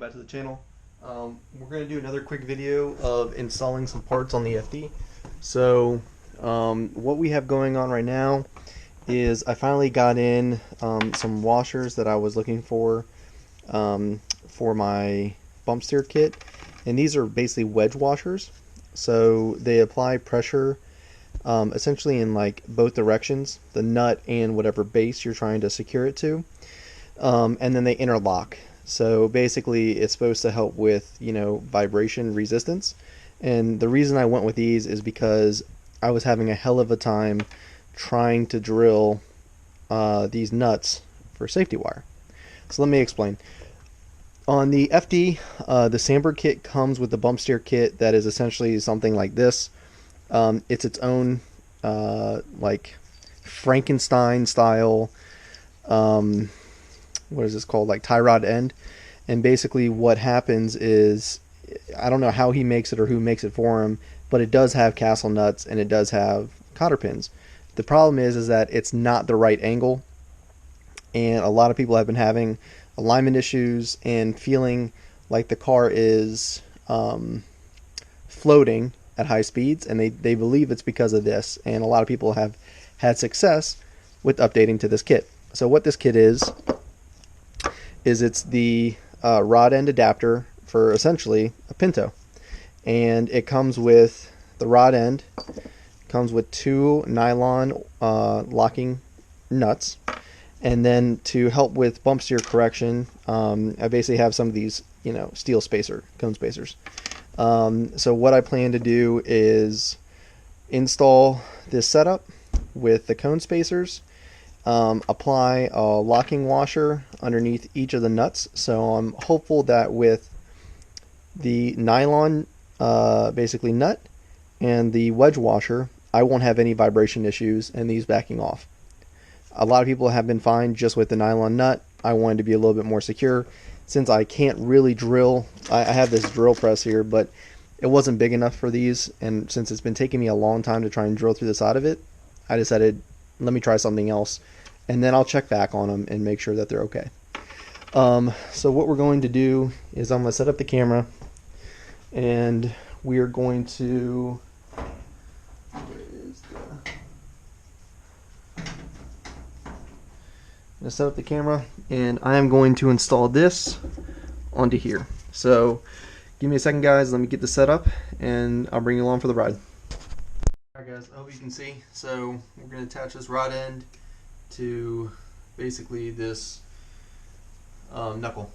back to the channel. We're going to do another quick video of installing some parts on the FD. So what we have going on right now is I finally got in some washers that I was looking for my bump steer kit, and these are basically wedge washers. So they apply pressure essentially in like both directions, the nut and whatever base you're trying to secure it to, and then they interlock. So basically it's supposed to help with, you know, vibration resistance. And the reason I went with these is because I was having a hell of a time trying to drill these nuts for safety wire. So let me explain. On the FD, the Sandberg kit comes with the bump steer kit that is essentially something like this. It's its own like Frankenstein style, what is this called, like tie rod end. And basically what happens is, I don't know how he makes it or who makes it for him, but it does have castle nuts and it does have cotter pins. The problem is that it's not the right angle, and a lot of people have been having alignment issues and feeling like the car is floating at high speeds, and they believe it's because of this, and a lot of people have had success with updating to this kit. So what this kit is it's the rod end adapter for essentially a Pinto, and it comes with the rod end, comes with 2 nylon locking nuts, and then to help with bump steer correction, I basically have some of these, you know, steel cone spacers. So what I plan to do is install this setup with the cone spacers, apply a locking washer underneath each of the nuts. So I'm hopeful that with the nylon basically nut and the wedge washer, I won't have any vibration issues and these backing off. A lot of people have been fine just with the nylon nut. I wanted to be a little bit more secure since I can't really drill. I have this drill press here, but it wasn't big enough for these, and since it's been taking me a long time to try and drill through the side of it, I decided, let me try something else, and then I'll check back on them and make sure that they're okay. So what we're going to do is I'm going to set up the camera, and we are going to, I'm going to set up the camera, and I am going to install this onto here. So give me a second, guys. Let me get this set up, and I'll bring you along for the ride. Alright guys, I hope you can see. So we're going to attach this rod end to basically this knuckle.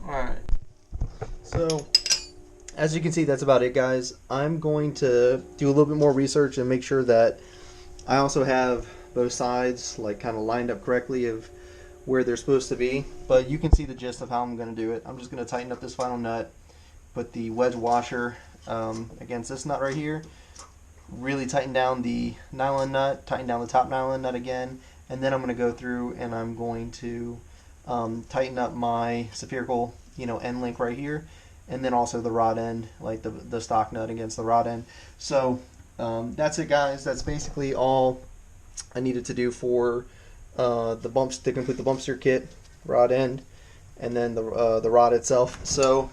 Alright, so as you can see, that's about it, guys. I'm going to do a little bit more research and make sure that I also have both sides like kind of lined up correctly of where they're supposed to be, but you can see the gist of how I'm going to do it. I'm just going to tighten up this final nut, put the wedge washer against this nut right here, really tighten down the nylon nut, tighten down the top nylon nut again, and then I'm going to go through and I'm going to tighten up my spherical, end link right here, and then also the rod end, like the stock nut against the rod end. So that's it, guys. That's basically all I needed to do for the bumps to complete the bump steer kit, rod end, and then the rod itself. So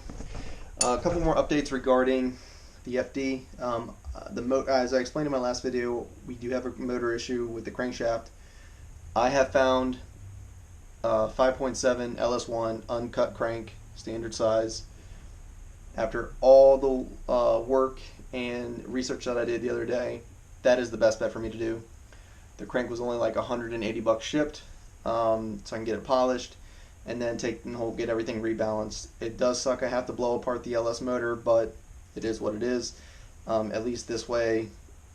a couple more updates regarding the FD. As I explained in my last video, we do have a motor issue with the crankshaft. I have found 5.7 LS1 uncut crank, standard size. After all the work and research that I did the other day, that is the best bet for me to do. The crank was only like $180 shipped, so I can get it polished and then get everything rebalanced. It does suck. I have to blow apart the LS motor, but it is what it is. At least this way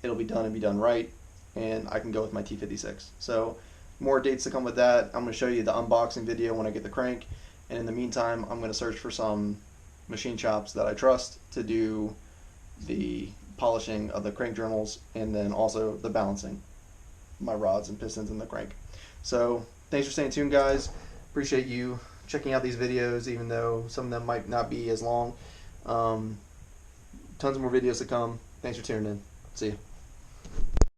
it'll be done and be done right, and I can go with my T56. So more dates to come with that. I'm going to show you the unboxing video when I get the crank, and in the meantime I'm going to search for some machine shops that I trust to do the polishing of the crank journals and then also the balancing my rods and pistons in the crank. So thanks for staying tuned, guys. Appreciate you checking out these videos, even though some of them might not be as long. Tons more videos to come. Thanks for tuning in. See you.